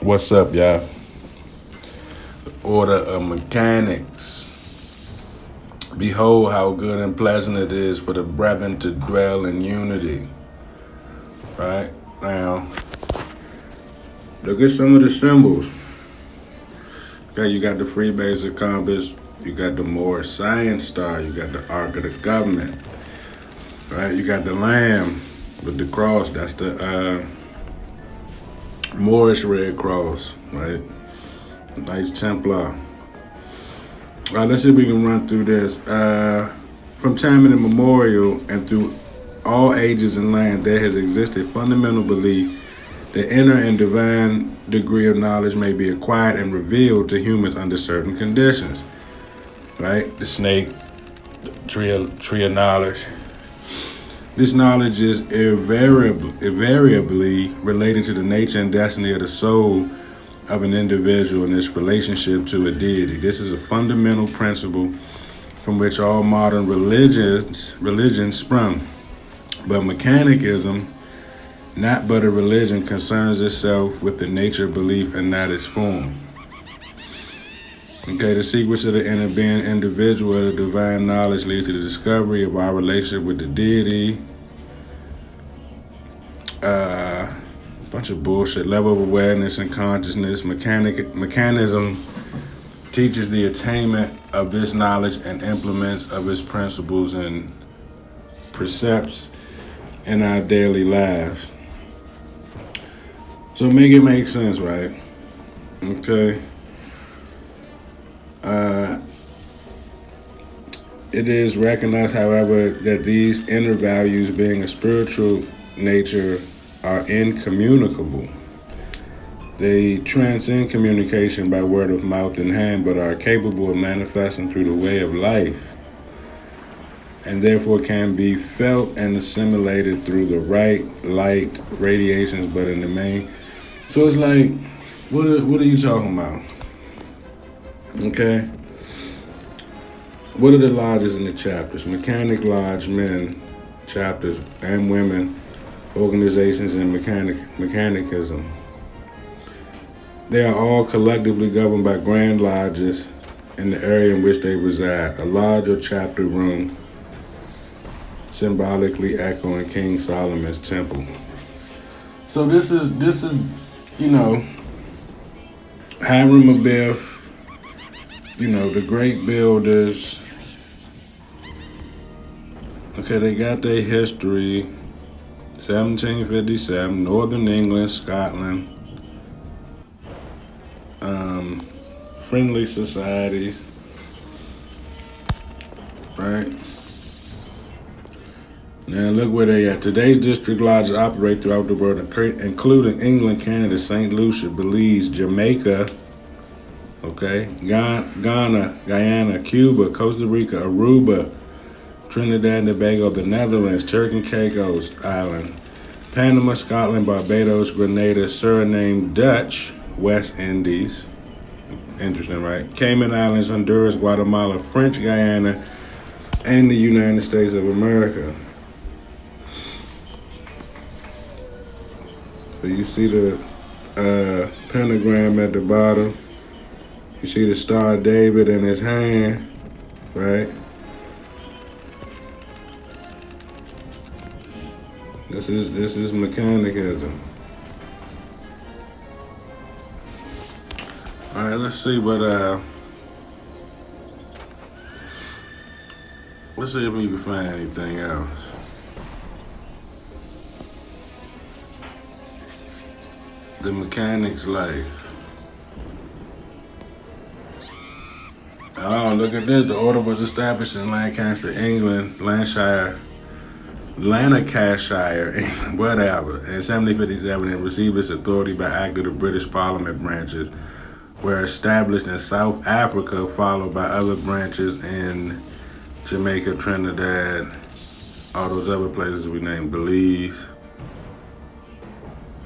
What's up, y'all? Order of mechanics. Behold how good and pleasant it is for the brethren to dwell in unity. Right? Now, look at some of the symbols. Okay, you got the freemason compass, you got the Moorish science star, you got the Ark of the Government. Right? You got the lamb with the cross, that's the Moorish Red Cross, right? Knights Templar. All right, let's see if we can run through this. From time immemorial and through all ages and land, there has existed fundamental belief that inner and divine degree of knowledge may be acquired and revealed to humans under certain conditions. Right? The snake, the tree of knowledge. This knowledge is invariably related to the nature and destiny of the soul of an individual and its relationship to a deity. This is a fundamental principle from which all modern religions sprung. But mechanicism, not but a religion, concerns itself with the nature of belief and not its form. Okay, the secrets of the inner being individual of the divine knowledge leads to the discovery of our relationship with the deity. Bunch of bullshit. Level of awareness and consciousness. Mechanism teaches the attainment of this knowledge and implements of its principles and precepts in our daily lives. So make it make sense, right? Okay. It is recognized, however, that these inner values, being a spiritual nature, are incommunicable. They transcend communication by word of mouth and hand, but are capable of manifesting through the way of life, and therefore can be felt and assimilated through the right light radiations, but in the main. So it's like, what are you talking about? Okay? What are the lodges in the chapters? Mechanic Lodge, men, chapters, and women, organizations, and mechanicism. They are all collectively governed by grand lodges in the area in which they reside. A lodge or chapter room symbolically echoing King Solomon's temple. So this is Hiram Abiff, the great builders. Okay, they got their history. 1757, Northern England, Scotland. Friendly societies. Right? Now look where they at. Today's district lodges operate throughout the world, including England, Canada, St. Lucia, Belize, Jamaica, okay, Ghana, Guyana, Cuba, Costa Rica, Aruba, Trinidad and Tobago, the Netherlands, Turks and Caicos Island, Panama, Scotland, Barbados, Grenada, Suriname, Dutch, West Indies. Interesting, right? Cayman Islands, Honduras, Guatemala, French Guyana, and the United States of America. So you see the pentagram at the bottom. You see the Star of David in his hand, right? This is mechanicism. All right, let's see let's see if we can find anything else. The mechanic's life. Oh, look at this. The order was established in Lancaster, England, Lancashire, whatever, in 1757, and received its authority by act of the British Parliament. Branches were established in South Africa, followed by other branches in Jamaica, Trinidad, all those other places we named, Belize.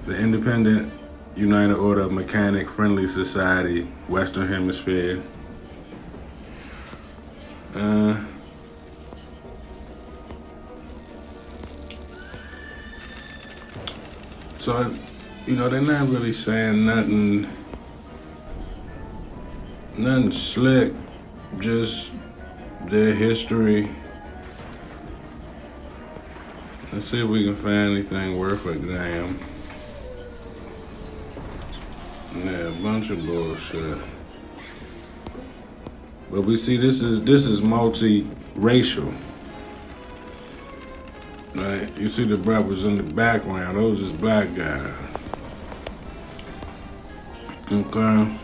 The Independent United Order of Mechanic Friendly Society, Western Hemisphere. So they're not really saying nothing slick, just their history. Let's see if we can find anything worth a damn. Yeah, a bunch of bullshit. But we see this is multi-racial. Right? You see the brothers in the background, those is black guys. Okay.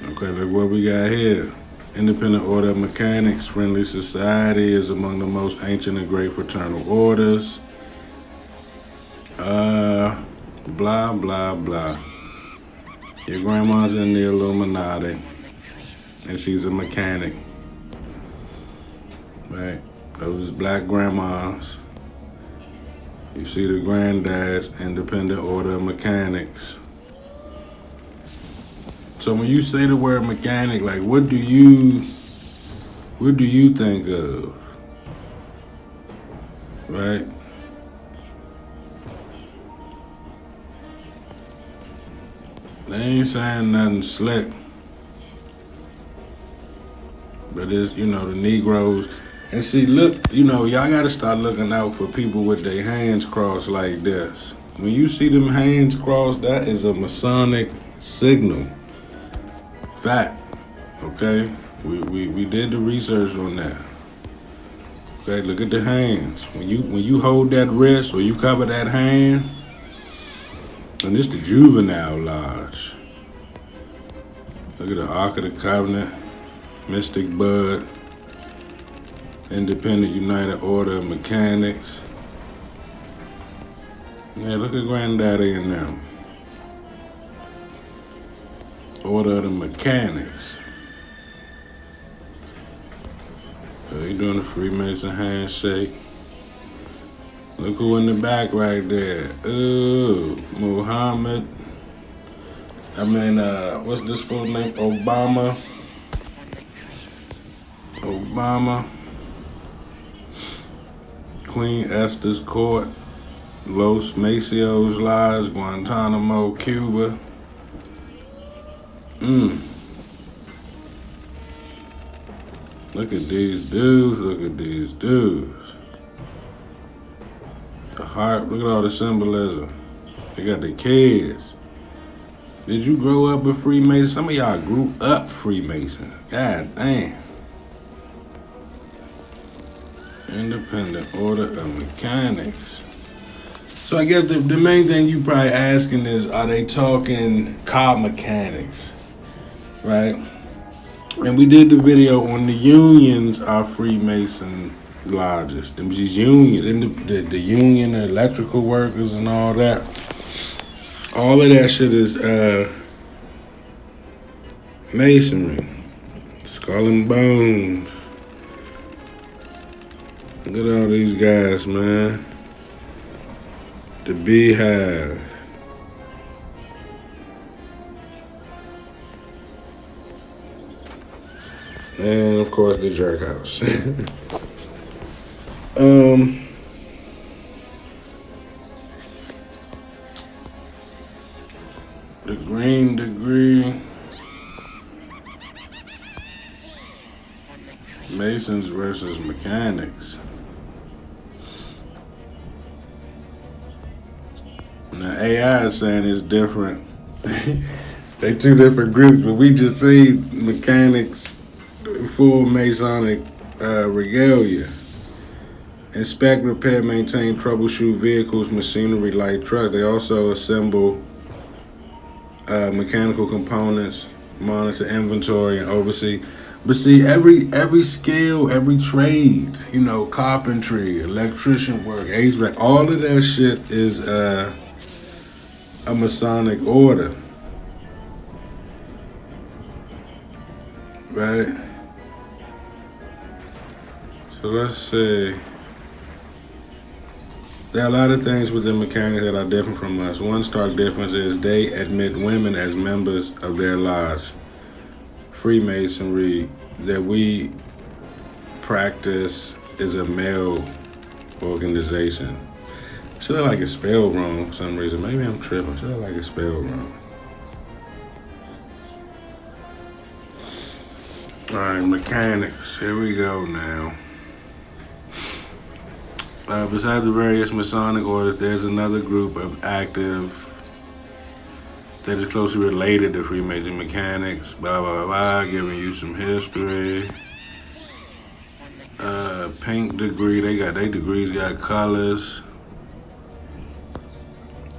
Okay, look what we got here. Independent Order of Mechanics, Friendly Society is among the most ancient and great fraternal orders. Blah, blah, blah. Your grandma's in the Illuminati, and she's a mechanic. Right? Those is black grandmas. You see the granddad's Independent Order of Mechanics. So when you say the word mechanic, like what do you think of? Right? They ain't saying nothing slick. But it's, the Negroes. And see, look, y'all gotta start looking out for people with their hands crossed like this. When you see them hands crossed, that is a Masonic signal. Fact. Okay? We did the research on that. Okay, look at the hands. When you hold that wrist or you cover that hand, and this the Juvenile Lodge. Look at the Ark of the Covenant, Mystic Bud, Independent United Order of Mechanics. Yeah, look at Granddaddy in them. Order of the Mechanics. So he doing the Freemason handshake. Look who in the back right there. Ooh, Muhammad. What's this fool's name? Obama. Queen Esther's Court. Los Macios Lodge, Guantanamo, Cuba. Look at these dudes. The heart, look at all the symbolism. They got the kids. Did you grow up with Freemasons? Some of y'all grew up Freemason. God damn. Independent Order of Mechanics. So I guess the main thing you probably asking is, are they talking car mechanics? Right? And we did the video on the unions are Freemason lodges. Them just unions, and the union, the electrical workers and all that. All of that shit is masonry. Skull and bones. Look at all these guys, man. The Beehive. And of course the Jerk House. The Green Degree. Masons versus Mechanics. Now AI is saying it's different. They two different groups, but we just see mechanics, full Masonic regalia. Inspect, repair, maintain, troubleshoot vehicles, machinery, light trucks. They also assemble mechanical components, monitor inventory, and oversee. But see, every skill, every trade, carpentry, electrician work, HVAC, all of that shit is a Masonic order. Right? So let's see. There are a lot of things within mechanics that are different from us. One stark difference is they admit women as members of their lodge. Freemasonry that we practice is a male organization. Should look like it's spelled wrong for some reason. Maybe I'm tripping. Should look like it's spelled wrong. Alright, mechanics. Here we go now. Besides the various Masonic orders, there's another group of active that is closely related to Freemason mechanics. Blah, blah, blah. Giving you some history. Pink degree. Their degrees got colors.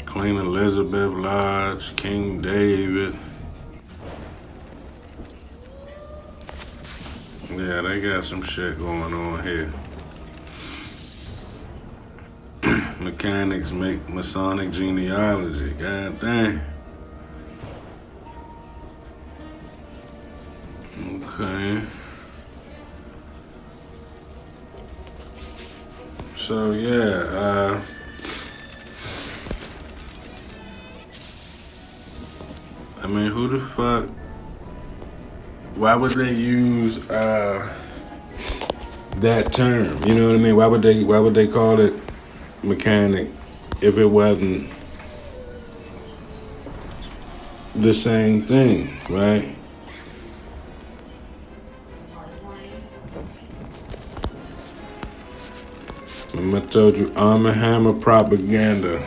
Queen Elizabeth Lodge, King David. Yeah, they got some shit going on here. Mechanics make Masonic genealogy. God dang. Okay. So yeah, I mean, who the fuck? Why would they use that term? You know what I mean? Why would they call it mechanic if it wasn't the same thing, right? I told you, Arm & Hammer propaganda.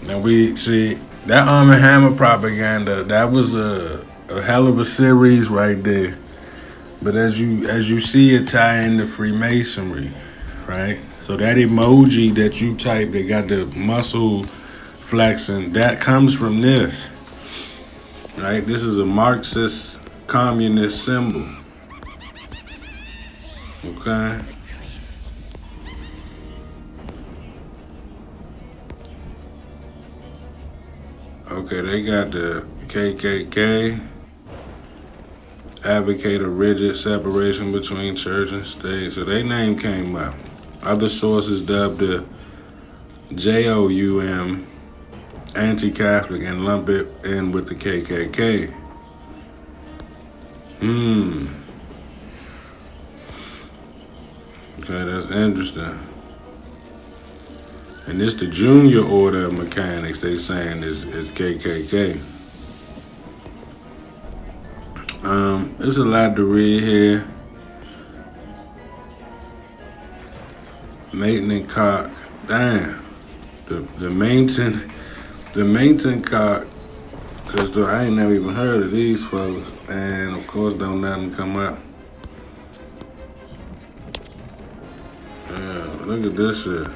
Now we see that Arm & Hammer propaganda. That was a hell of a series right there. But as you see it tie into Freemasonry, right? So that emoji that you type, they got the muscle flexing. That comes from this, right? This is a Marxist communist symbol. Okay. Okay, they got the KKK, advocate a rigid separation between church and state. So their name came up. Other sources dubbed the JOUM anti-Catholic and lump it in with the KKK. Okay, that's interesting. And this the junior order of mechanics they saying is KKK. There's a lot to read here. Maitland Cock. Damn. The Maitland Cock, because I ain't never even heard of these folks. And of course don't nothing come up. Yeah, look at this shit.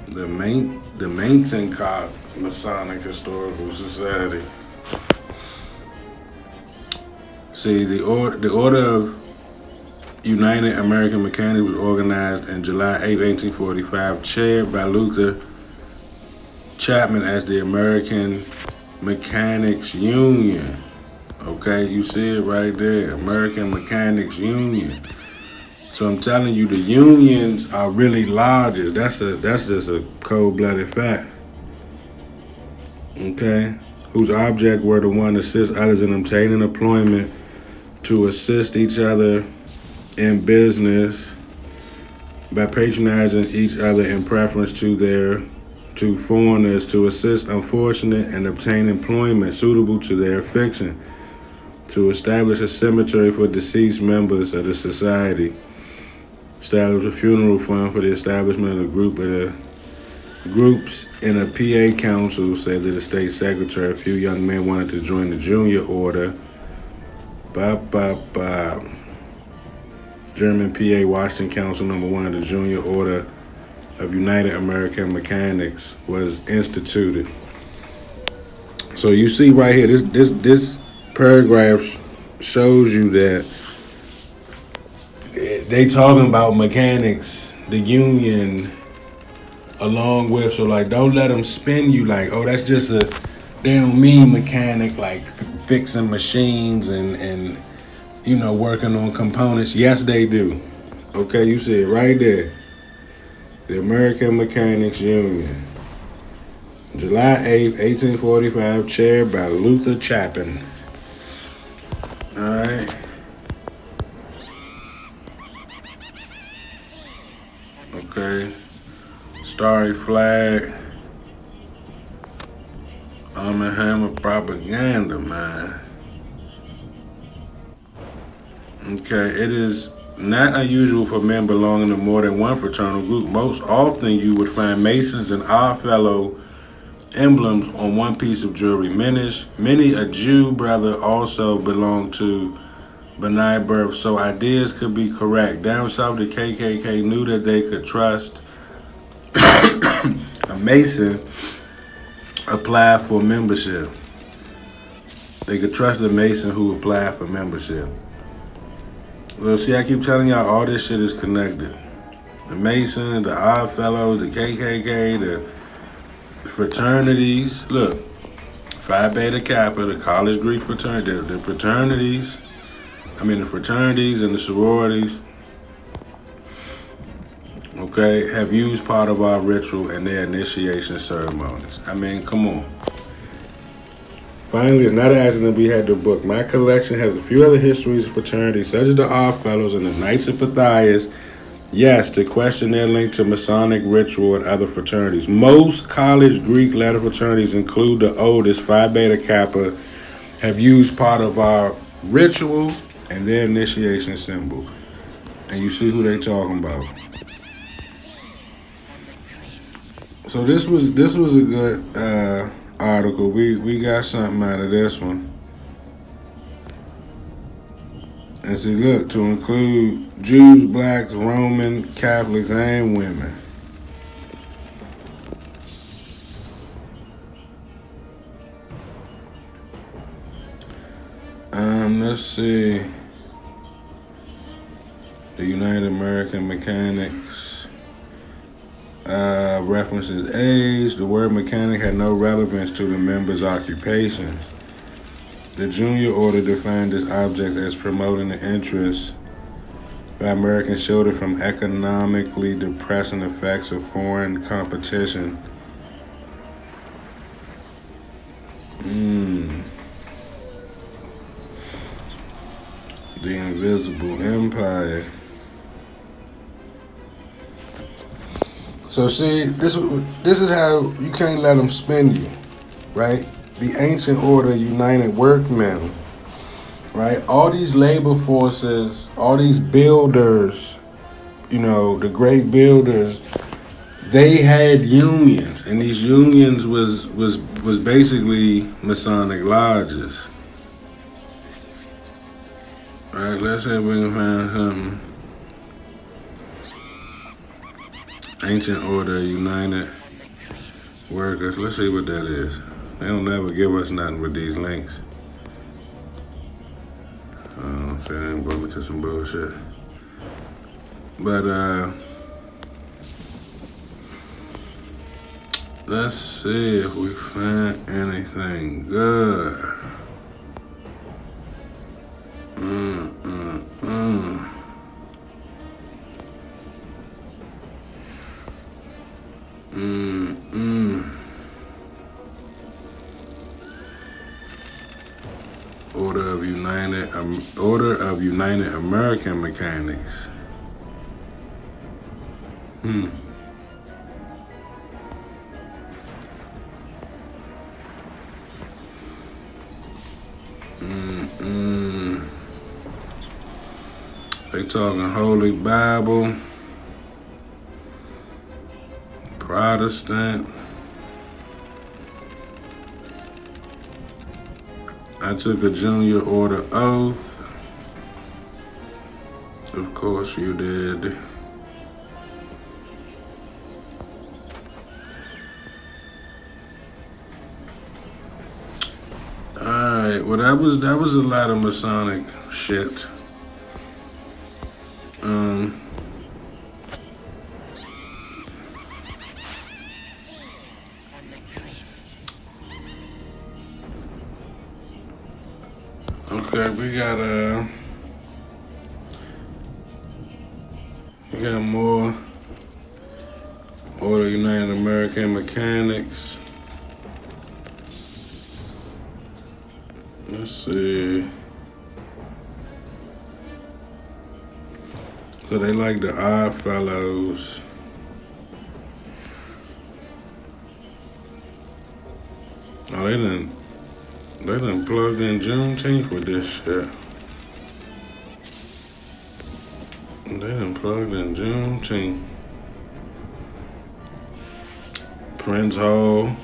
The Maitland Cock Masonic Historical Society. See, the Order of United American Mechanics was organized in July 8, 1845, chaired by Luther Chapman as the American Mechanics Union. Okay, you see it right there, American Mechanics Union. So I'm telling you, the unions are really lodges. That's just a cold-blooded fact. Okay, whose object were to one assist others in obtaining employment, to assist each other in business by patronizing each other in preference to foreigners, to assist unfortunate and obtain employment suitable to their affliction, to establish a cemetery for deceased members of the society, establish a funeral fund for the establishment of groups in a PA council, said that the state secretary. A few young men wanted to join the junior order. German PA Washington Council number 1 of the Junior Order of United American Mechanics was instituted. So you see right here, this paragraph shows you that they talking about mechanics, the union, along with, so like, don't let them spin you like, oh, that's just they don't mean mechanic like fixing machines and working on components. Yes, they do. Okay, you see it right there. The American Mechanics Union. July 8th, 1845, chaired by Luther Chapman. All right. Okay. Starry Flag. Arm and Hammer propaganda, man. Okay, it is not unusual for men belonging to more than one fraternal group. Most often, you would find Masons and Oddfellow emblems on one piece of jewelry. Many a Jew brother also belonged to B'nai B'rith, so ideas could be correct. Down south, the KKK knew that they could trust a Mason apply for membership. They could trust the Mason who applied for membership. So see, I keep telling y'all all this shit is connected. The Masons, the Oddfellows, the KKK, the fraternities. Look, Phi Beta Kappa, the college Greek fraternity, the fraternities. The fraternities and the sororities. Okay, have used part of our ritual in their initiation ceremonies. Come on. Finally, it's not an accident we had the book. My collection has a few other histories of fraternities, such as the Oddfellows and the Knights of Pythias. Yes, to question their link to Masonic ritual and other fraternities. Most college Greek letter fraternities include the oldest, Phi Beta Kappa, have used part of our ritual and their initiation symbol. And you see who they talking about. So this was a good article. We got something out of this one. And see, look, to include Jews, blacks, Roman, Catholics, and women. Let's see. The United American Mechanics references age. The word mechanic had no relevance to the members' occupations. The junior order defined this object as promoting the interests by Americans shielded from economically depressing effects of foreign competition. The Invisible Empire. So see, this is how you can't let them spin you, right? The Ancient Order United Workmen, right? All these labor forces, all these builders, the great builders, they had unions, and these unions was basically Masonic lodges. All right, let's see if we can find something. Ancient Order United Workers. Let's see what that is. They don't never give us nothing with these links. So they ain't brought me to some bullshit. But let's see if we find anything good. Order of United American Mechanics. They talking Holy Bible, Protestant. I took a junior order oath. Of course you did. Alright, well that was a lot of Masonic shit. Okay, we got more Order United American Mechanics. Let's see. So they like the Oddfellows. Oh, they done plugged in Juneteenth with this shit. They done plugged in Juneteenth. Prince Hall.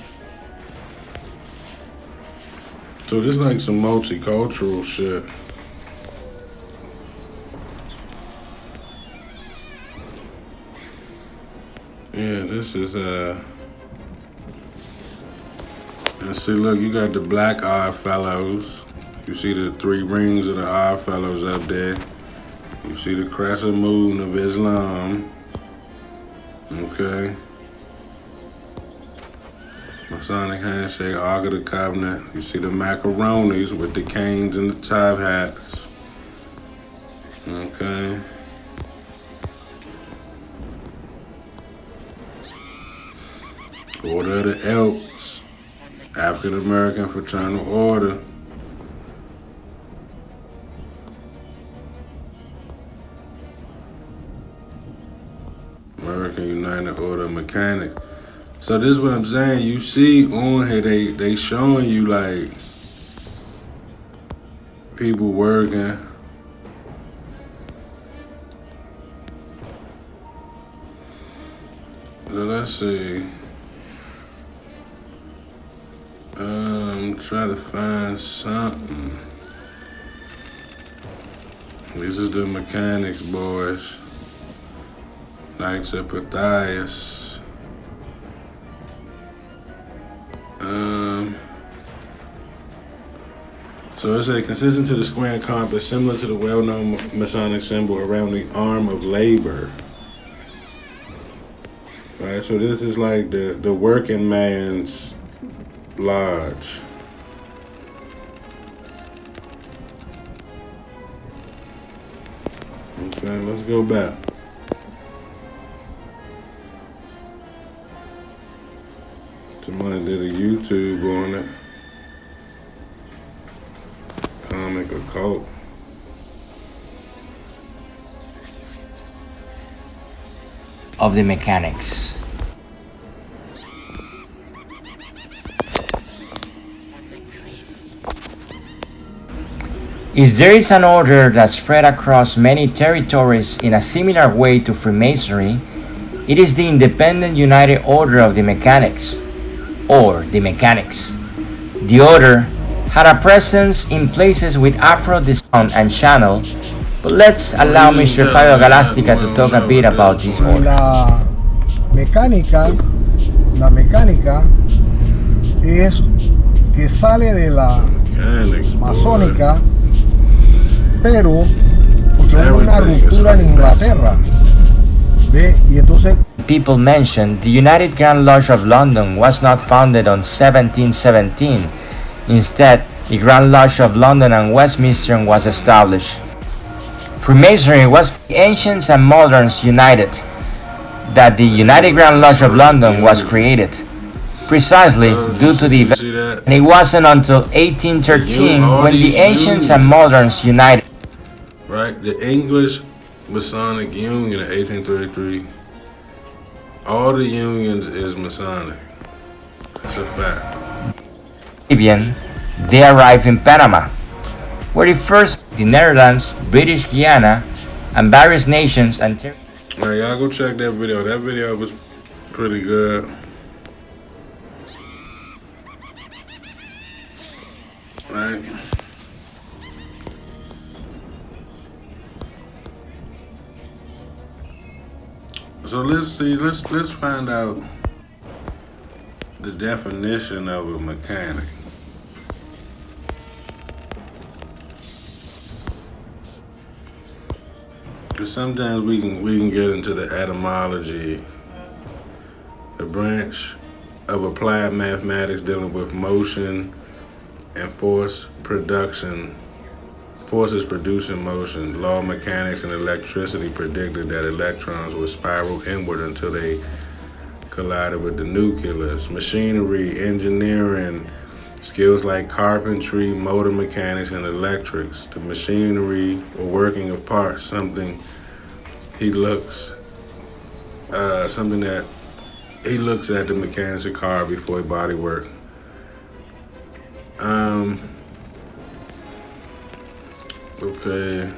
So this like some multicultural shit. Yeah, this is and see, look, you got the Black Odd Fellows. You see the 3 rings of the Odd Fellows up there. You see the crescent moon of Islam. Okay. Masonic handshake, Ark of the Covenant. You see the macaronis with the canes and the top hats. Okay. Order of the Elks, African American Fraternal Order. American United Order of Mechanics. So this is what I'm saying. You see on here, they showing you like people working. So let's see. I'm trying to find something. This is the mechanics boys. Knights of Pythias. So it's a consistent to the square and compass, similar to the well-known Masonic symbol around the arm of labor. Right, so this is like the working man's lodge. Okay, let's go back. Somebody did a YouTube on it. Comic occult. Of the mechanics. If there is an order that spread across many territories in a similar way to Freemasonry, it is the Independent United Order of the Mechanics, or the Mechanics. The order had a presence in places with Afro descent and channel, but let's allow Mr. Fabio Galastica to talk a bit about this order. La mecánica es que sale de la masónica, pero porque hubo una ruptura en Inglaterra, ¿ve? Y entonces people mentioned the United Grand Lodge of London was not founded on 1717. Instead, the Grand Lodge of London and Westminster was established. Freemasonry was the ancients and moderns united, that the United Grand Lodge of London was created, precisely due to the event. And it wasn't until 1813 when the ancients and moderns united. Right, the English Masonic Union in 1833. All the unions is Masonic. That's a fact. They arrived in Panama, where the first the Netherlands, British Guiana, and various nations and territories. Alright, y'all go check that video. That video was pretty good. Right. So let's see, let's find out the definition of a mechanic. Because sometimes we can get into the etymology, the branch of applied mathematics dealing with motion and forces producing motion. Law of mechanics and electricity predicted that electrons would spiral inward until they collided with the nucleus. Machinery, engineering, skills like carpentry, motor mechanics, and electrics. The machinery or working of parts, something that he looks at the mechanics of car before body work. Okay.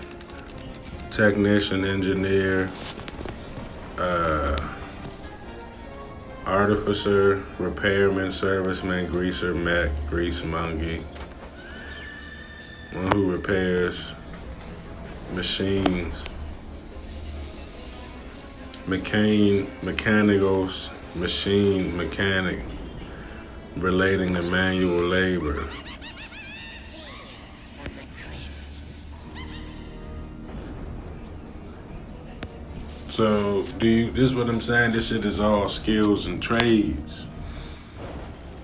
Technician, engineer, artificer, repairman, serviceman, greaser, mech, grease monkey. One who repairs machines. Mechanicals, machine mechanic, relating to manual labor. So, this is what I'm saying, this shit is all skills and trades,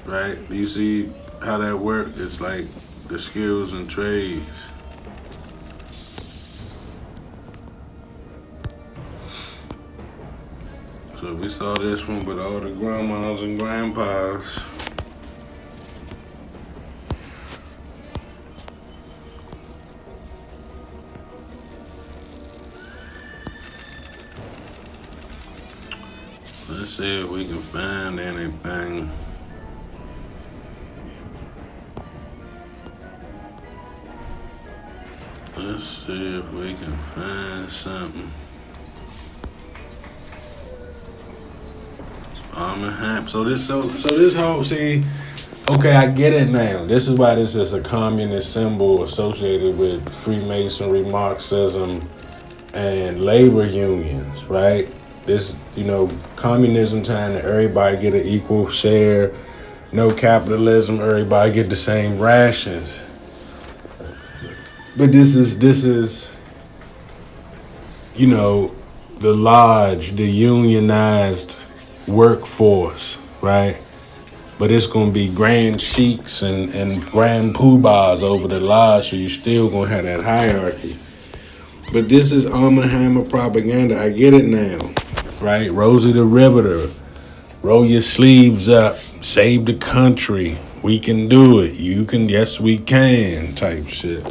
right? Do you see how that works? It's like the skills and trades. So we saw this one with all the grandmas and grandpas. Let's see if we can find anything. Let's see if we can find something. So this whole, see, okay, I get it now. This is why this is a communist symbol associated with Freemasonry, Marxism, and labor unions, right? This, communism trying to everybody get an equal share, no capitalism, everybody get the same rations. But this is, the lodge, the unionized workforce, right? But it's gonna be grand sheiks and grand poobahs over the lodge, so you still gonna have that hierarchy. But this is Arm & Hammer propaganda. I get it now, right? Rosie the Riveter, roll your sleeves up, save the country. We can do it. You can, yes we can, type shit.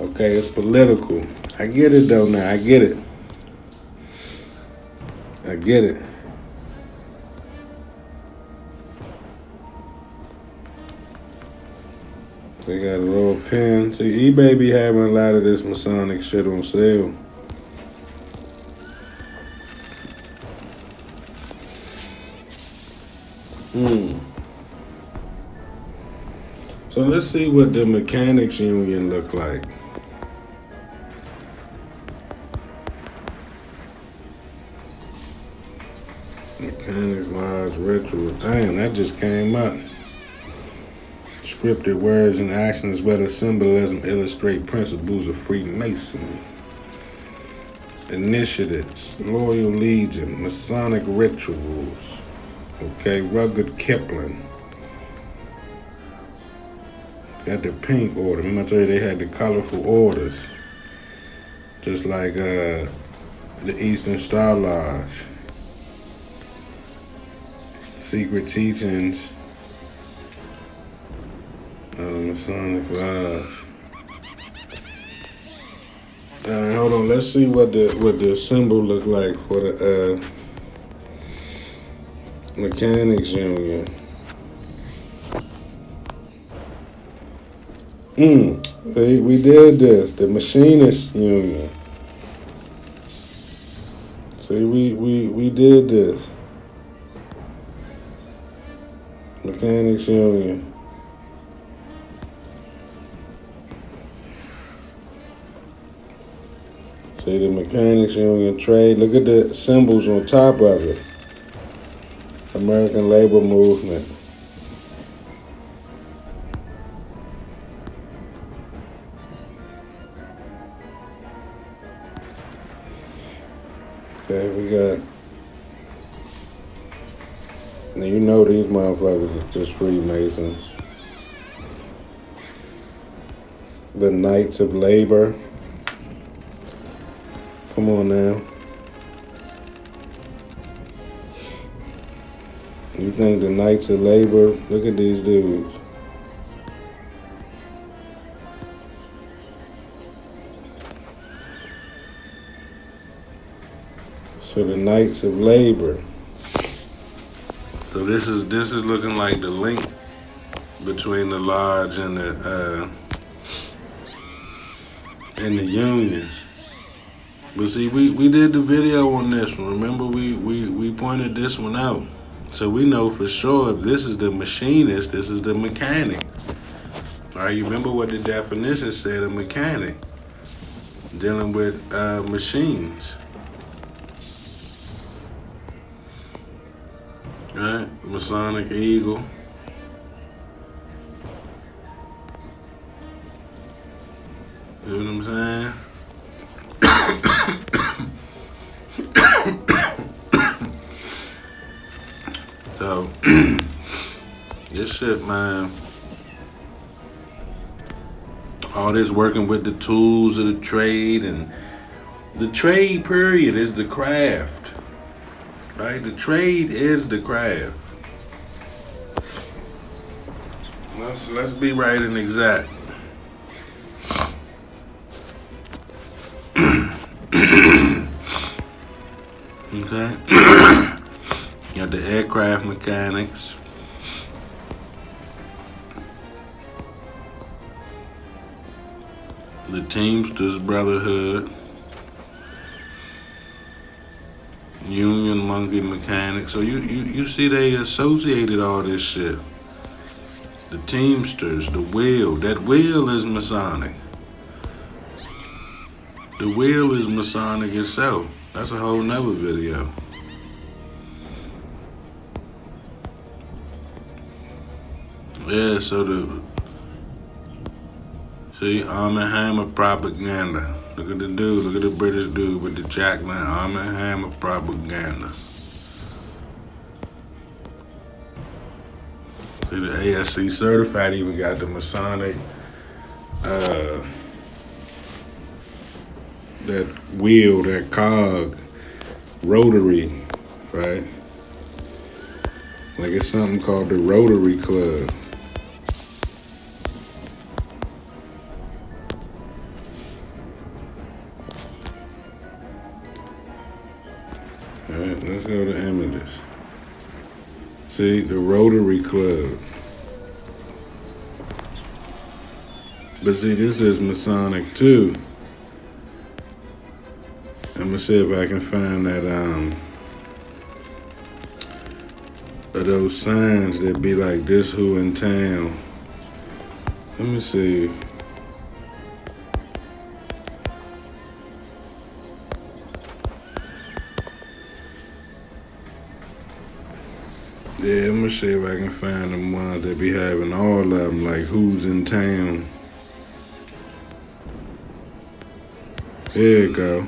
Okay, it's political. I get it though now. I get it. They got a little pen. See, eBay be having a lot of this Masonic shit on sale. So let's see what the Mechanics Union look like. Mechanics Lodge Ritual. Damn, that just came up. Scripted words and actions where the symbolism illustrate principles of Freemasonry. Initiatives, Loyal Legion, Masonic rituals. Okay, Rugged Kipling. Got the pink order. Remember I told you they had the colorful orders. Just like the Eastern Star Lodge. Secret Teachings. Masonic Lodge. Hold on. Let's see what the symbol look like for the Mechanics Union. See, we did this. The Machinists Union. See, we did this. Mechanics Union. See the Mechanics Union trade. Look at the symbols on top of it. American Labor Movement. Okay, we got. Now you know these motherfuckers are just Freemasons. The Knights of Labor. Come on now. You think the Knights of Labor? Look at these dudes. So the Knights of Labor. So this is looking like the link between the lodge and the unions. But see, we did the video on this one. Remember, we pointed this one out. So we know for sure if this is the machinist, this is the mechanic. All right, you remember what the definition said, a mechanic. Dealing with machines. All right, Masonic Eagle. You know what I'm saying? So, this shit, man. All this working with the tools of the trade, and the trade period is the craft. Right? The trade is the craft. Let's be right and exact. Okay. You got the aircraft mechanics. The Teamsters Brotherhood. Union Monkey Mechanics. So you see they associated all this shit. The Teamsters, the wheel. That wheel is Masonic. The wheel is Masonic itself. That's a whole nother video. Yeah, so see, Arm and Hammer propaganda. Look at the dude, look at the British dude with the Jackman Arm and Hammer propaganda. See, the ASC certified even got the Masonic, that wheel, that cog, rotary, right? Like it's something called the Rotary Club. All right, let's go to images. See, the Rotary Club. But see, this is Masonic too. I'm gonna see if I can find that of those signs that be like this who in town. Let me see. Yeah, I'm gonna see if I can find them ones that be having all of them, like who's in town. There you go.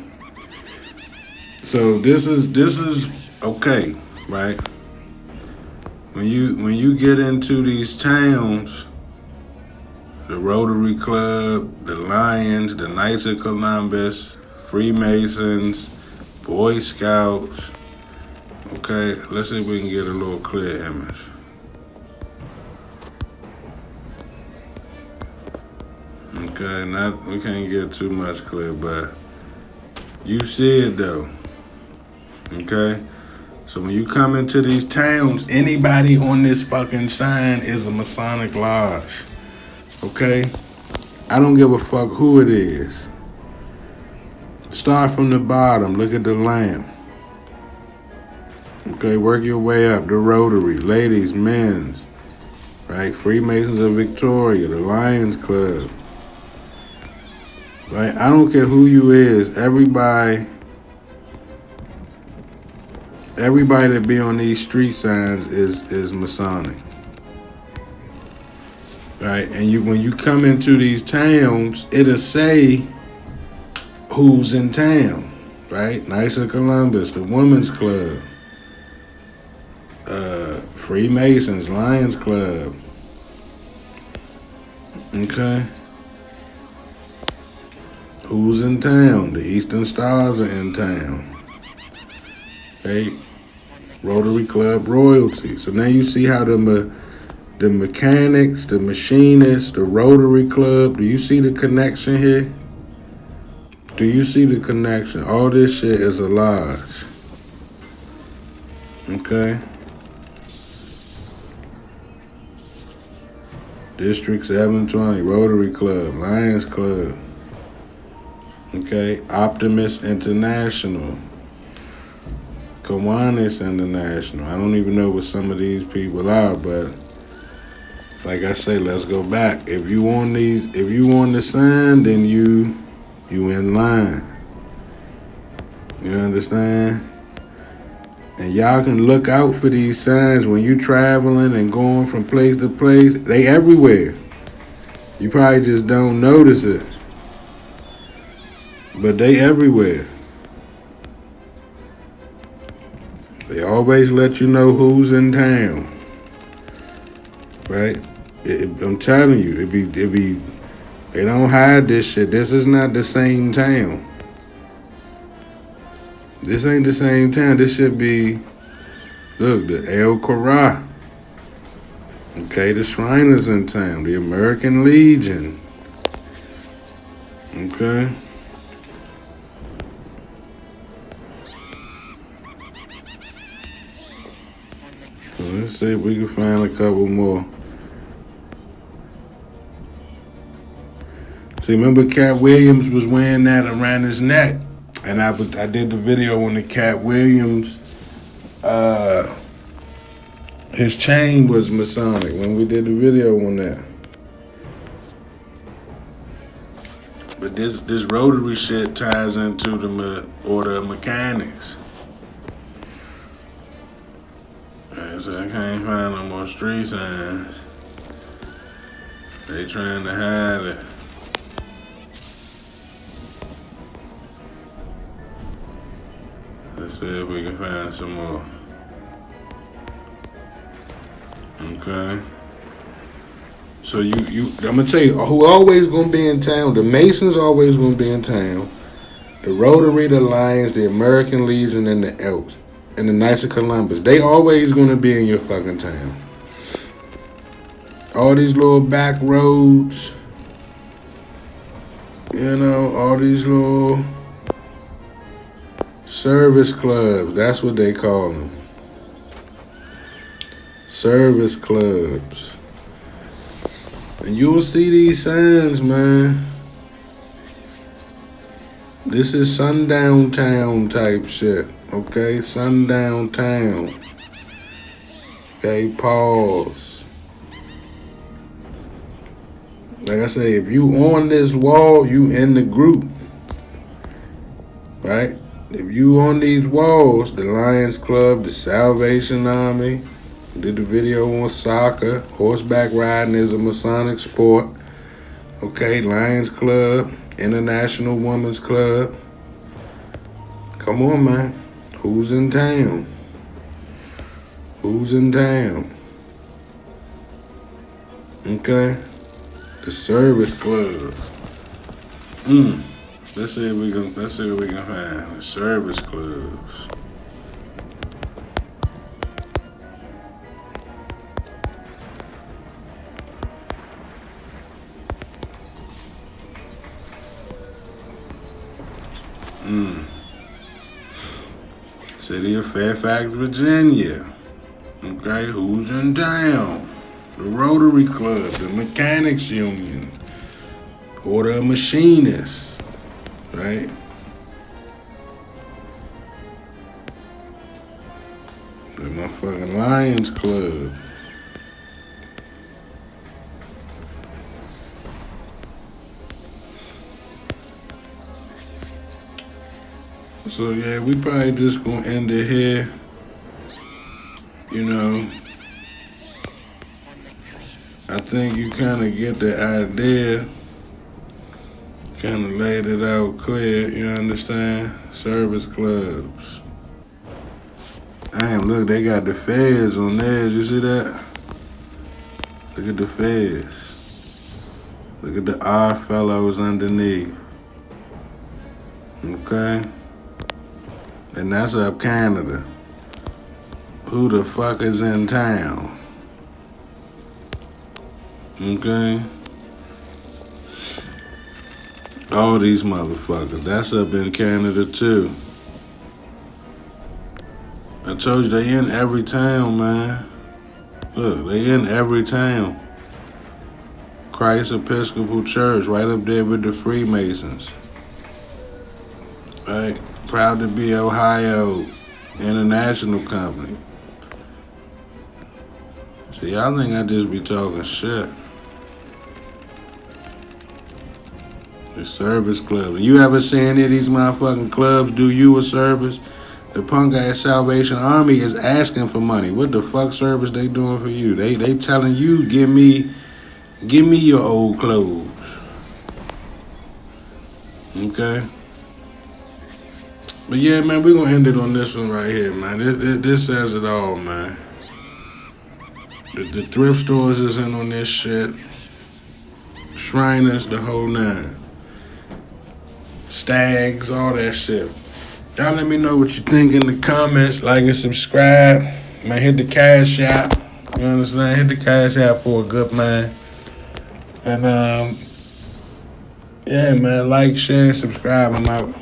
So this is okay, right? When you get into these towns, the Rotary Club, the Lions, the Knights of Columbus, Freemasons, Boy Scouts. Okay, let's see if we can get a little clear image. Okay, we can't get too much clear, but you see it though. Okay? So when you come into these towns, anybody on this fucking sign is a Masonic lodge. Okay? I don't give a fuck who it is. Start from the bottom, look at the lamp. Okay, work your way up. The Rotary, ladies, men's, right? Freemasons of Victoria, the Lions Club. Right? I don't care who you is, everybody that be on these street signs is Masonic. Right? And when you come into these towns, it'll say who's in town, right? Knights of Columbus, the Women's Club, Freemasons, Lions Club. Okay? Who's in town? The Eastern Stars are in town. Okay? Rotary Club royalty. So now you see how the mechanics, the machinists, the Rotary Club, do you see the connection here? Do you see the connection? All this shit is a lodge. Okay? District 720, Rotary Club, Lions Club. Okay, Optimus International, Kiwanis International. I don't even know what some of these people are, but like I say, let's go back. If you on the sign, then you in line. You understand? And y'all can look out for these signs when you traveling and going from place to place. They everywhere. You probably just don't notice it. But they everywhere. They always let you know who's in town. Right? I'm telling you, it be they don't hide this shit. This is not the same town. This ain't the same town. This should be, look, the El Corral. Okay, the Shriners in town, the American Legion. Okay. So let's see if we can find a couple more. See, remember Cat Williams was wearing that around his neck, and I did the video on the Cat Williams. His chain was Masonic when we did the video on that. But this rotary shit ties into the Order of Mechanics. Right, so I can't find no more street signs. They trying to hide it. Let's see if we can find some more. Okay. So I'm gonna tell you who always gonna be in town. The Masons always gonna be in town. The Rotary, the Lions, the American Legion, and the Elks, and the Knights of Columbus. They always gonna be in your fucking town. All these little back roads, all these little service clubs. That's what they call them. Service clubs. And you'll see these signs, man. This is sundown town type shit. Okay, sundown town. Okay, pause. Like I say, if you on this wall, you in the group. Right? If you on these walls, the Lions Club, the Salvation Army, did the video on soccer, horseback riding is a Masonic sport. Okay, Lions Club, International Women's Club. Come on, man. Who's in town? Who's in town? Okay. The service clubs. Let's see if we can find the service clubs. City of Fairfax, Virginia. Okay, who's in town? The Rotary Club, the Mechanics Union, Order of Machinists, right? The motherfucking Lions Club. So yeah, we probably just gonna end it here. I think you kind of get the idea. Kind of laid it out clear, you understand? Service clubs. Damn, look, they got the feds on theirs, you see that? Look at the feds. Look at the R fellows underneath. Okay? And that's up Canada. Who the fuck is in town? Okay? All these motherfuckers. That's up in Canada too. I told you they in every town, man. Look, they in every town. Christ Episcopal Church, right up there with the Freemasons. Right? Proud to be Ohio International Company. See, y'all think I just be talking shit. The service club. You ever seen any of these motherfucking clubs do you a service? The punk ass Salvation Army is asking for money. What the fuck service they doing for you? They telling you, give me your old clothes. Okay? But yeah, man, we're gonna end it on this one right here, man. This says it all, man. The thrift stores is in on this shit. Shriners, the whole nine. Stags, all that shit. Y'all let me know what you think in the comments. Like and subscribe. Man, hit the cash app. You understand? Hit the cash app for a good man. And yeah, man, like, share, and subscribe. I'm out.